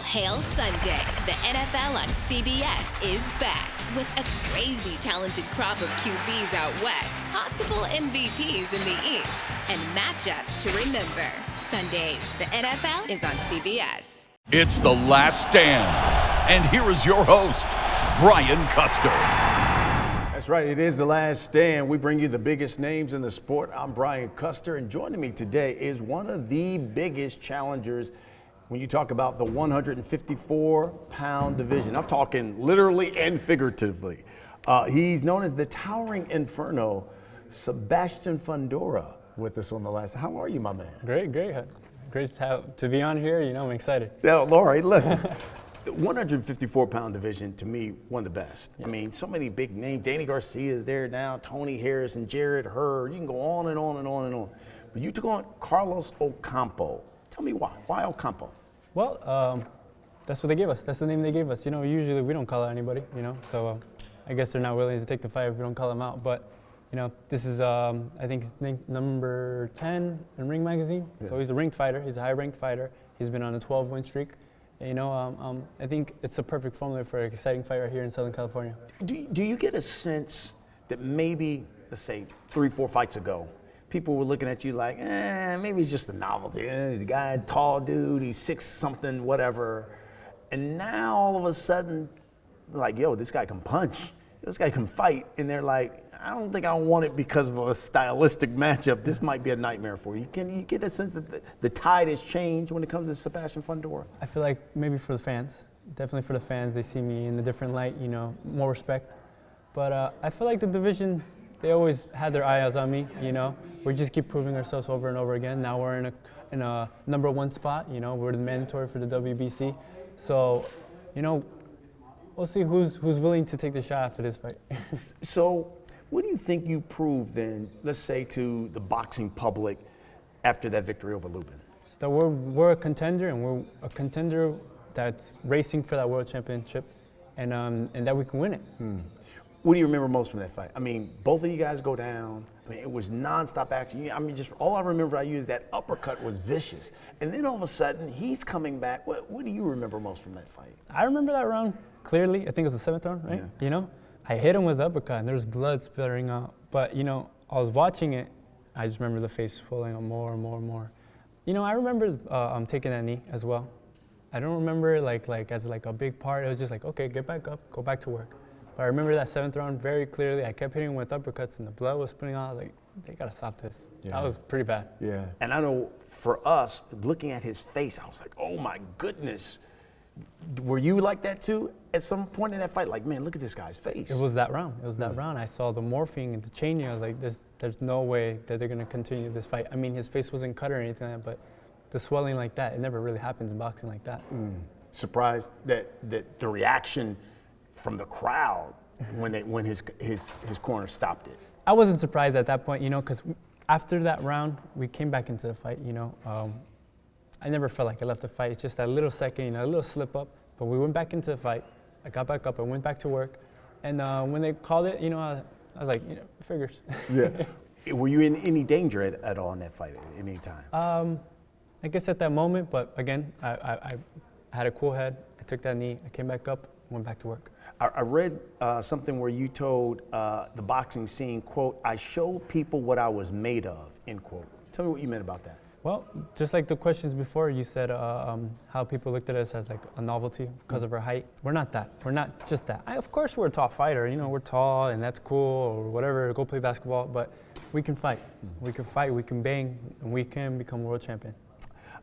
hail Sunday. The NFL on CBS is back with a crazy talented crop of QBs out west, possible MVPs in the East, and matchups to remember. Sundays, the NFL is on CBS. It's The Last Stand, and here is your host, Brian Custer. That's right, it is The Last Stand. We bring you the biggest names in the sport. I'm Brian Custer, and joining me today is one of the biggest challengers when you talk about the 154-pound division. I'm talking literally and figuratively. He's known as the Towering Inferno, Sebastian Fundora, with us on The Last. How are you, my man? Great. Great to be on here. I'm excited. Yeah, Laura, listen. The 154-pound division, to me, one of the best. Yeah. I mean, so many big names. Danny Garcia's there now, Tony Harris and Jared Hurd. You can go on and on and on and on. But you took on Carlos Ocampo. Tell me why. Why Ocampo? Well, that's what they gave us. That's the name they gave us. Usually we don't call out anybody, So I guess they're not willing to take the fight if we don't call them out. But, this is, I think he's number 10 in Ring Magazine. Yeah. So he's a ranked fighter. He's a high-ranked fighter. He's been on a 12-win streak. And, I think it's a perfect formula for an exciting fight right here in Southern California. Do you get a sense that maybe, let's say, 3-4 fights ago, people were looking at you like, maybe it's just a novelty. He's a guy, tall dude, he's 6-something, whatever. And now all of a sudden, like, yo, this guy can punch. This guy can fight. And they're like, I don't think I want it because of a stylistic matchup. This might be a nightmare for you. Can you get a sense that the tide has changed when it comes to Sebastian Fundora? I feel like maybe for the fans, definitely for the fans, they see me in a different light, more respect. But I feel like the division, they always had their eyes on me, We just keep proving ourselves over and over again. Now we're in a number 1 spot, We're the mandatory for the WBC. So, we'll see who's willing to take the shot after this fight. So, what do you think you proved then, let's say, to the boxing public after that victory over Lubin? That we're a contender, and we're a contender that's racing for that world championship, and that we can win it. What do you remember most from that fight? I mean, both of you guys go down. I mean, it was nonstop action. I mean, just all I remember about you is that uppercut was vicious. And then all of a sudden, he's coming back. What do you remember most from that fight? I remember that round clearly. I think it was the 7th round, right? Yeah. I hit him with the uppercut, and there was blood splattering out. But, I was watching it. I just remember the face swelling up more and more and more. I remember taking that knee as well. I don't remember like as a big part. It was just like, okay, get back up, go back to work. But I remember that 7th round very clearly. I kept hitting him with uppercuts, and the blood was spilling out. I was like, they got to stop this. Yeah. That was pretty bad. Yeah. And I know for us, looking at his face, I was like, oh, my goodness. Were you like that, too, at some point in that fight? Like, man, look at this guy's face. It was that round. I saw the morphing and the changing. I was like, there's no way that they're going to continue this fight. I mean, his face wasn't cut or anything like that, but the swelling like that, it never really happens in boxing like that. Surprised that the reaction from the crowd when his corner stopped it. I wasn't surprised at that point, because after that round, we came back into the fight, I never felt like I left the fight. It's just that little second, a little slip up. But we went back into the fight. I got back up. I went back to work. And when they called it, I was like, figures. Yeah. Were you in any danger at all in that fight at any time? I guess at that moment. But again, I had a cool head. I took that knee. I came back up, went back to work. I read something where you told the boxing scene, quote, I showed people what I was made of, end quote. Tell me what you meant about that. Well, just like the questions before, you said how people looked at us as like a novelty because of our height. We're not that. We're not just that. Of course, we're a tall fighter. We're tall and that's cool or whatever. Go play basketball, but we can fight. We can fight. We can bang, and we can become world champion.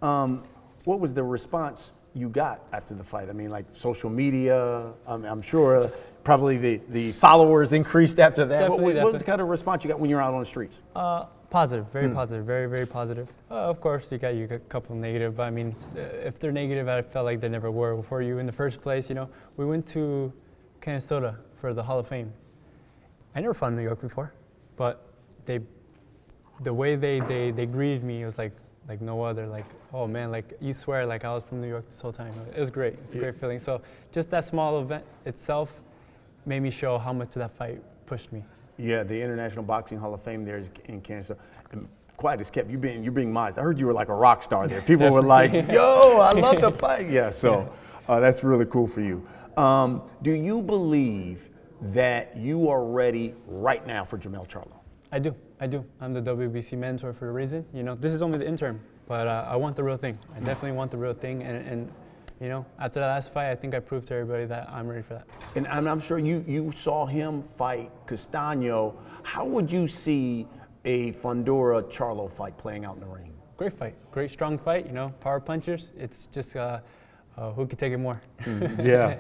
What was the response you got after the fight? I mean, like social media. I'm sure probably the followers increased after that. What was the kind of response you got when you're out on the streets? Positive, very positive, very, very positive. Of course, you got a couple negative, but I mean, if they're negative, I felt like they never were for you in the first place. We went to Canastota for the Hall of Fame. I never fought in New York before, but the way they greeted me was like no other. Like, oh man, like you swear like I was from New York this whole time. It was great. It's a great feeling. So just that small event itself made me show how much that fight pushed me. Yeah, the International Boxing Hall of Fame there is in Kansas. Quiet as kept. You're being modest. I heard you were like a rock star there. People were like, "Yo, I love the fight." Yeah. So, That's really cool for you. Do you believe that you are ready right now for Jermell Charlo? I do. I'm the WBC mentor for a reason. This is only the interim, but I want the real thing. I definitely want the real thing, and after that last fight, I think I proved to everybody that I'm ready for that. And I'm sure you saw him fight Castaño. How would you see a Fundora Charlo fight playing out in the ring? Great fight, great strong fight. Power punchers. It's just who could take it more. Yeah.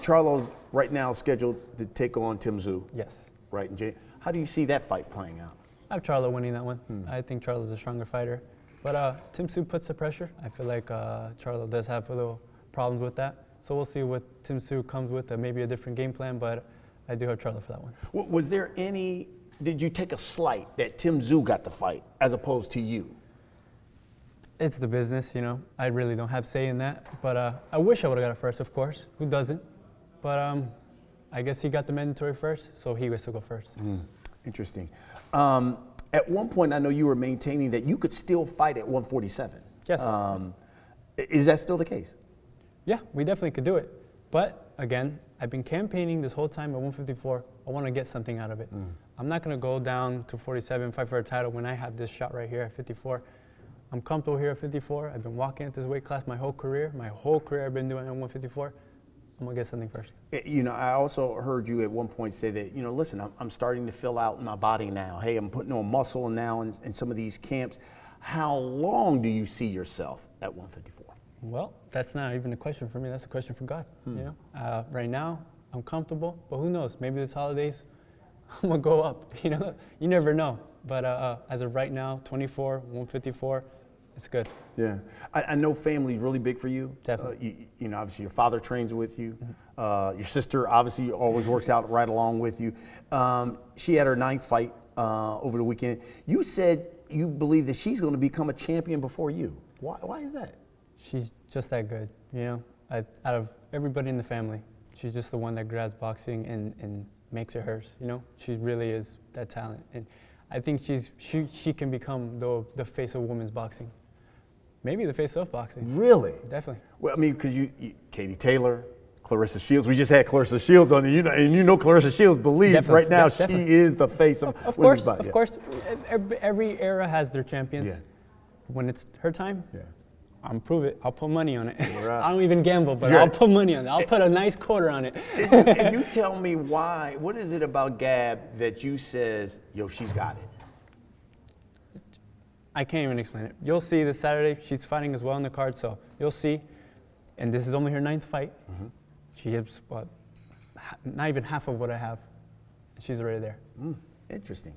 Charlo's right now scheduled to take on Tim Tszyu. Yes. Right. How do you see that fight playing out? I have Charlo winning that one. I think Charlo's a stronger fighter. But Tim Tszyu puts the pressure. I feel like Charlo does have a little problems with that. So we'll see what Tim Tszyu comes with, maybe a different game plan, but I do have Charlo for that one. Was there did you take a slight that Tim Tszyu got the fight as opposed to you? It's the business, I really don't have say in that. But I wish I would have got it first, of course. Who doesn't? But I guess he got the mandatory first, so he gets to go first. Interesting. At one point, I know you were maintaining that you could still fight at 147. Yes. Is that still the case? Yeah, we definitely could do it. But again, I've been campaigning this whole time at 154. I want to get something out of it. I'm not going to go down to 47, fight for a title when I have this shot right here at 54. I'm comfortable here at 54. I've been walking at this weight class my whole career. My whole career I've been doing at 154. I'm going to get something first. I also heard you at one point say that, listen, I'm starting to fill out my body now. Hey, I'm putting on muscle now in some of these camps. How long do you see yourself at 154? Well, that's not even a question for me. That's a question for God. Right now, I'm comfortable, but who knows? Maybe this holidays, I'm going to go up. You never know. But as of right now, 24, 154, it's good. Yeah. I know family's really big for you. Definitely. Obviously your father trains with you. Your sister obviously always works out right along with you. She had her 9th fight over the weekend. You said you believe that she's going to become a champion before you. Why is that? She's just that good, out of everybody in the family, she's just the one that grabs boxing and makes it hers, She really is that talent. And I think she can become the face of women's boxing. Maybe the face of boxing. Really? Definitely. Well, I mean, because Katie Taylor, Clarissa Shields. We just had Clarissa Shields on, and Clarissa Shields believes definitely. Right now Definitely. she is the face of women's boxing. Of course. Every era has their champions. Yeah. When it's her time, yeah. I'll prove it. I'll put money on it. Right. I don't even gamble, but Yeah. I'll put money on it. I'll put a nice quarter on it. And you tell me why. What is it about Gab that you says, she's got it? I can't even explain it. You'll see this Saturday. She's fighting as well on the card, so you'll see. And this is only her 9th fight. She has not even half of what I have. She's already there. Interesting.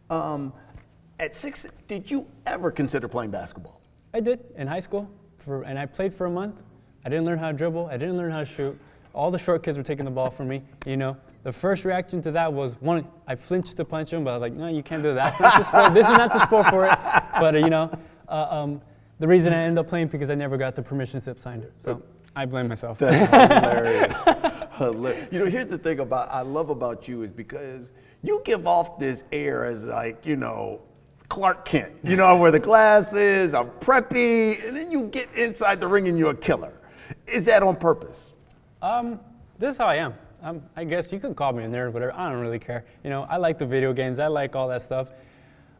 At 6, did you ever consider playing basketball? I did in high school, and I played for a month. I didn't learn how to dribble. I didn't learn how to shoot. All the short kids were taking the ball from me. The first reaction to that was one. I flinched to punch him, but I was like, no, you can't do that. That's not the sport. This is not the sport for it. But the reason I ended up playing because I never got the permission slip signed. So I blame myself. That's hilarious. Here's the thing I love about you is because you give off this air as like, Clark Kent. I wear the glasses, I'm preppy, and then you get inside the ring and you're a killer. Is that on purpose? This is how I am. I guess you can call me a nerd, whatever. I don't really care. I like the video games. I like all that stuff.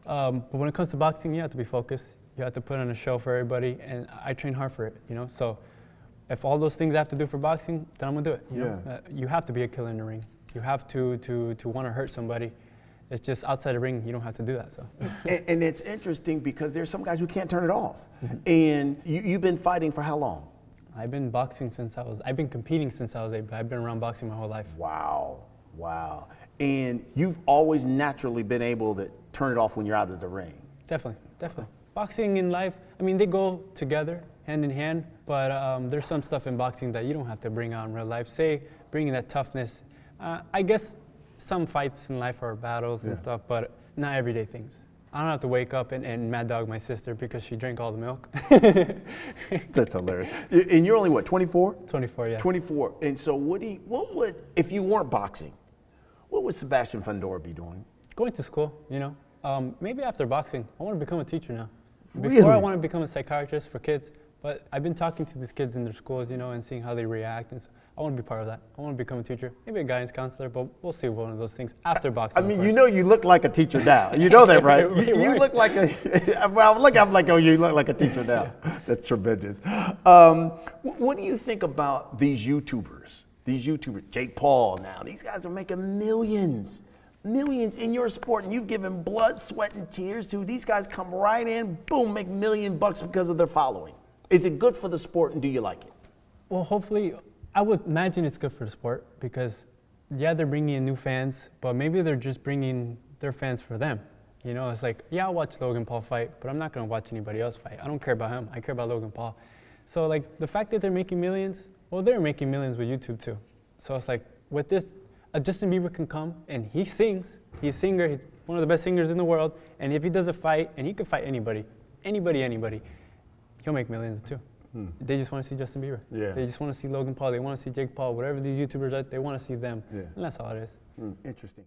But when it comes to boxing, you have to be focused. You have to put on a show for everybody, and I train hard for it. So if all those things I have to do for boxing, then I'm gonna do it. You have to be a killer in the ring. You have to want to hurt somebody. It's just outside the ring, you don't have to do that. So. And it's interesting because there's some guys who can't turn it off. And you've been fighting for how long? I've been boxing I've been competing since I was 8, but I've been around boxing my whole life. Wow. And you've always naturally been able to turn it off when you're out of the ring. Definitely. Boxing and life, they go together, hand in hand, but there's some stuff in boxing that you don't have to bring out in real life. Say, bringing that toughness. I guess some fights in life are battles and stuff, but not everyday things. I don't have to wake up and mad dog my sister because she drank all the milk. That's hilarious. And you're only, what, 24? 24, yeah. 24. And so what would, if you weren't boxing, what would Sebastian Fundora be doing? Going to school, Maybe after boxing. I want to become a teacher now. Before Really? I want to become a psychiatrist for kids, But I've been talking to these kids in their schools, you know, and seeing how they react. And so I want to be part of that. I want to become a teacher, maybe a guidance counselor, but we'll see one of those things after boxing. I mean, you know, you look like a teacher now. You know that, right? You look like a, well, I'm like, oh, you look like a teacher now. That's tremendous. What do you think about these YouTubers? Jake Paul now, these guys are making millions in your sport, and you've given blood, sweat, and tears to. These guys come right in, boom, make $1 million because of their following. Is it good for the sport, and do you like it? Well, hopefully, I would imagine it's good for the sport because, yeah, they're bringing in new fans, but maybe they're just bringing their fans for them. You know, it's like, yeah, I'll watch Logan Paul fight, but I'm not going to watch anybody else fight. I don't care about him. I care about Logan Paul. So, like, the fact that they're making millions, well, they're making millions with YouTube, too. So it's like, with this, Justin Bieber can come, and he sings. He's a singer. He's one of the best singers in the world. And if he does a fight, and he can fight anybody, he'll make millions, too. They just want to see Justin Bieber. Yeah. They just want to see Logan Paul. They want to see Jake Paul. Whatever these YouTubers are, they want to see them. Yeah. And that's all it is. Interesting.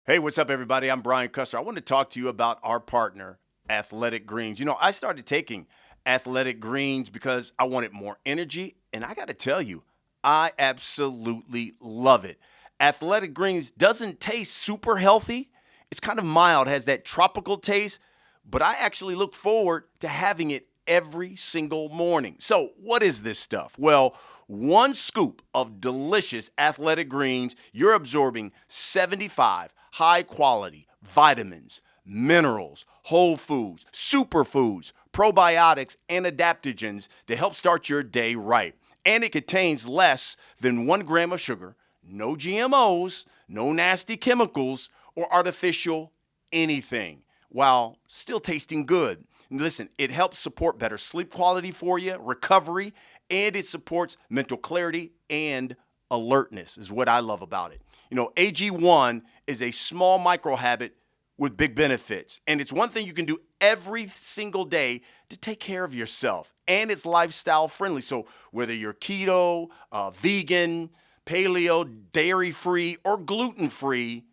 Hey, what's up, everybody? I'm Brian Custer. I want to talk to you about our partner, Athletic Greens. You know, I started taking Athletic Greens because I wanted more energy, and I got to tell you, I absolutely love it. Athletic Greens doesn't taste super healthy. It's kind of mild, has that tropical taste, but I actually look forward to having it every single morning. So what is this stuff? Well, 1 scoop of delicious Athletic Greens, you're absorbing 75 high-quality vitamins, minerals, whole foods, superfoods, probiotics, and adaptogens to help start your day right. And it contains less than 1 gram of sugar, no GMOs, no nasty chemicals, or artificial anything, while still tasting good. Listen, it helps support better sleep quality for you, recovery, and it supports mental clarity and alertness is what I love about it. You know, AG1 is a small micro habit with big benefits, and it's one thing you can do every single day to take care of yourself, and it's lifestyle friendly. So whether you're keto, vegan, paleo, dairy-free, or gluten-free,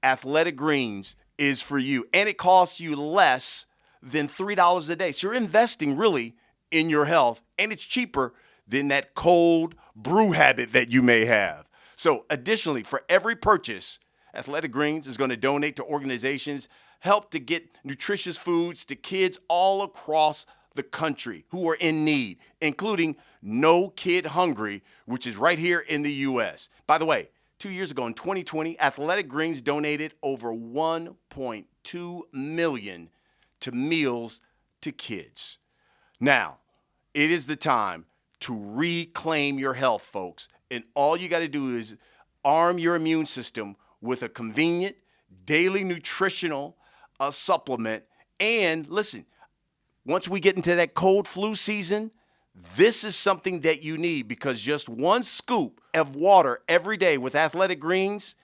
Athletic Greens is for you, and it costs you less than $3 a day. So you're investing really in your health, and it's cheaper than that cold brew habit that you may have. So additionally, for every purchase, Athletic Greens is going to donate to organizations, help to get nutritious foods to kids all across the country who are in need, including No Kid Hungry, which is right here in the U.S. By the way, 2 years ago in 2020, Athletic Greens donated over $1.2 million to meals to kids. Now, it is the time to reclaim your health, folks. And all you got to do is arm your immune system with a convenient daily nutritional supplement. And listen, once we get into that cold flu season, this is something that you need, because just 1 scoop of water every day with Athletic Greens,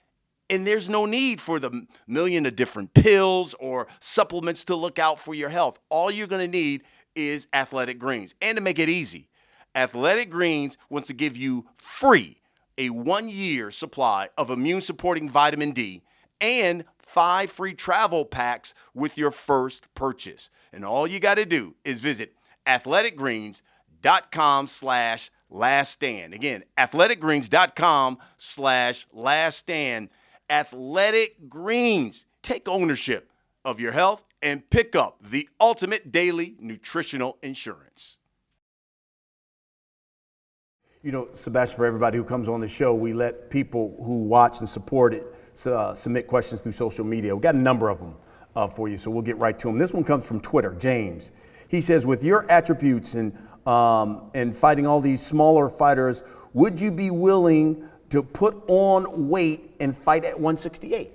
and there's no need for the million of different pills or supplements to look out for your health. All you're going to need is Athletic Greens. And to make it easy, Athletic Greens wants to give you free a 1-year supply of immune-supporting vitamin D and 5 free travel packs with your first purchase. And all you got to do is visit athleticgreens.com/laststand. Again, athleticgreens.com/laststand. Athletic Greens. Take ownership of your health and pick up the ultimate daily nutritional insurance. You know, Sebastian, for everybody who comes on the show, we let people who watch and support it submit questions through social media. We've got a number of them for you, so we'll get right to them. This one comes from Twitter, James. He says, with your attributes and fighting all these smaller fighters, would you be willing to put on weight and fight at 168?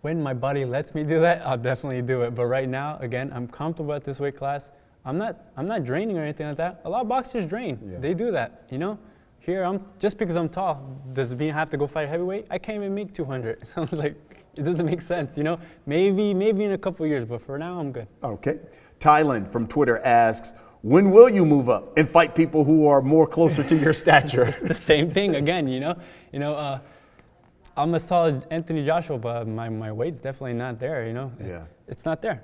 When my body lets me do that, I'll definitely do it. But right now, again, I'm comfortable at this weight class. I'm not draining or anything like that. A lot of boxers drain. Yeah. They do that, you know? Here, just because I'm tall, does me have to go fight heavyweight? I can't even make 200. So it's like, it doesn't make sense, you know? Maybe in a couple years, but for now, I'm good. Okay. Tylen from Twitter asks, when will you move up and fight people who are more closer to your stature? It's the same thing again, you know? I'm as tall as Anthony Joshua, but my weight's definitely not there, you know? Yeah. It's not there.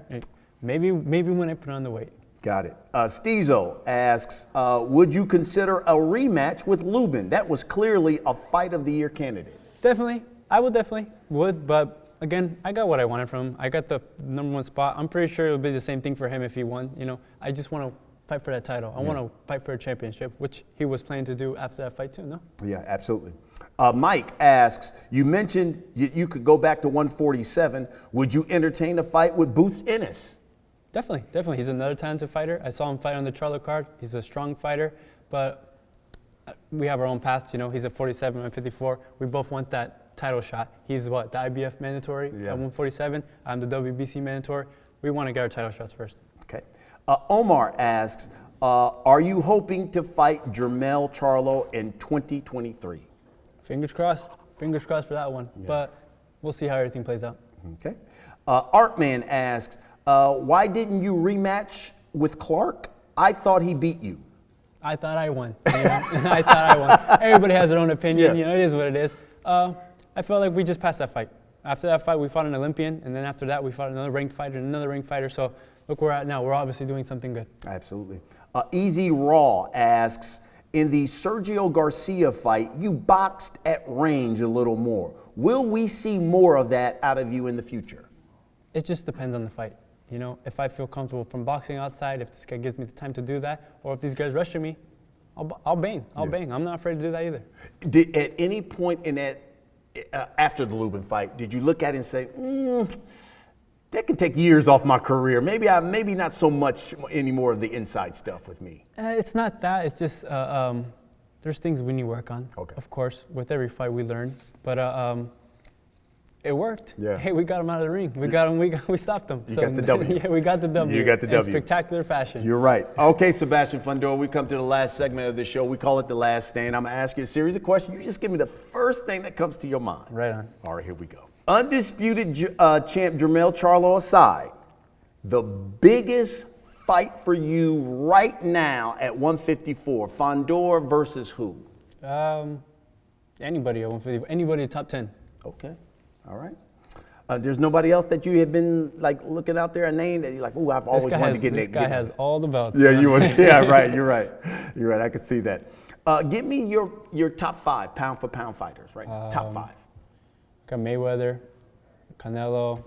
Maybe when I put on the weight. Got it. Steezo asks, would you consider a rematch with Lubin? That was clearly a fight of the year candidate. Definitely. I would definitely would, but again, I got what I wanted from him. I got the #1 spot. I'm pretty sure it would be the same thing for him if he won. You know, I just want to fight for that title. I want to fight for a championship, which he was planning to do after that fight too, no? Yeah, absolutely. Mike asks, you mentioned you could go back to 147. Would you entertain a fight with Boots Ennis? Definitely, definitely. He's another talented fighter. I saw him fight on the Charlo card. He's a strong fighter, but we have our own paths. You know, he's at 47, I'm 54. We both want that title shot. He's what, the IBF mandatory at 147. I'm the WBC mandatory. We want to get our title shots first. Okay. Omar asks, are you hoping to fight Jermell Charlo in 2023? Fingers crossed for that one. Yeah. But we'll see how everything plays out. Okay. Artman asks, why didn't you rematch with Clark? I thought he beat you. I thought I won. You know? I thought I won. Everybody has their own opinion. You know, it is what it is. I felt like we just passed that fight. After that fight, we fought an Olympian, and then after that, we fought another ranked fighter and another ranked fighter. So look where we're at now. We're obviously doing something good. Absolutely. Easy Raw asks, in the Sergio Garcia fight, you boxed at range a little more. Will we see more of that out of you in the future? It just depends on the fight. You know, if I feel comfortable from boxing outside, if this guy gives me the time to do that, or if these guys rush me, I'll bang. I'll bang. I'm not afraid to do that either. At any point in that, after the Lubin fight, did you look at it and say, that can take years off my career. Maybe not so much anymore of the inside stuff with me. It's not that. It's just there's things we need to work on. Okay. Of course, with every fight we learn. But it worked. Yeah. Hey, we got him out of the ring. We got him. We stopped him. You got the W. Yeah, we got the W. You got the W. In spectacular fashion. You're right. Okay, Sebastian Fundora, we come to the last segment of the show. We call it The Last Stand. I'm going to ask you a series of questions. You just give me the first thing that comes to your mind. Right on. All right, here we go. Undisputed champ Jermell Charlo aside, the biggest fight for you right now at 154, Fundora versus who? Anybody at 154. Anybody top 10. Okay. All right. There's nobody else that you have been like looking out there, a name that you're like, oh, I've always wanted to get in. This guy has all the belts. Yeah, yeah, right. You're right. You're right. I could see that. Give me your top 5 pound for pound fighters, right? Top 5. Got Mayweather, Canelo.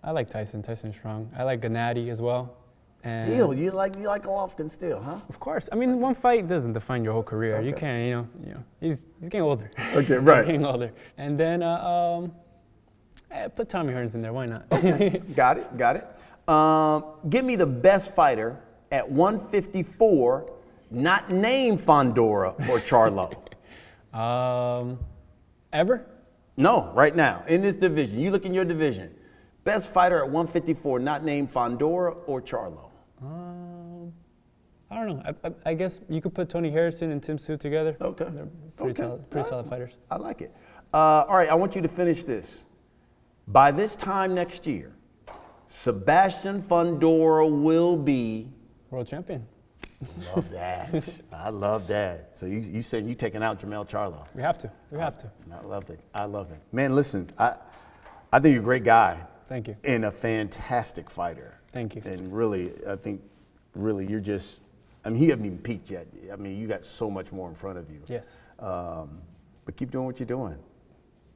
I like Tyson. Tyson's strong. I like Gennady as well. And still, you like Golovkin still, huh? Of course. I mean, one fight doesn't define your whole career. Okay. You can't, you know. He's getting older. Okay, right. He's getting older. And then put Tommy Hearns in there. Why not? Okay. Got it. Give me the best fighter at 154, not named Fundora or Charlo. Ever? No, right now in this division. You look in your division. Best fighter at 154, not named Fundora or Charlo. I don't know. I guess you could put Tony Harrison and Tim Tszyu together. Okay. They're pretty solid fighters. I like it. All right, I want you to finish this. By this time next year, Sebastian Fundora will be world champion. Love that. I love that. So you said you taking out Jermell Charlo. We have to. I love it. Man, listen, I think you're a great guy. Thank you. And a fantastic fighter. Thank you. And really, I think, you're just, you haven't even peaked yet. You got so much more in front of you. Yes. But keep doing what you're doing.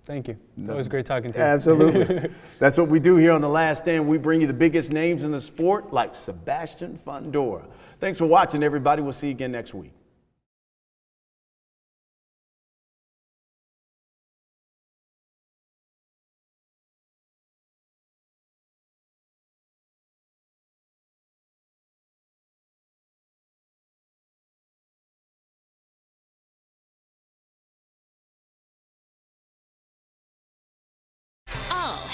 Thank you. It was great talking to you. Absolutely. That's what we do here on The Last Stand. We bring you the biggest names in the sport, like Sebastian Fundora. Thanks for watching, everybody. We'll see you again next week.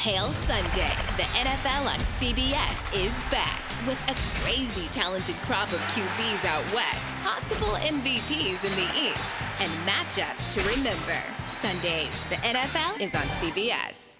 Hail Sunday. The NFL on CBS is back with a crazy talented crop of QBs out west, possible MVPs in the East, and matchups to remember. Sundays, the NFL is on CBS.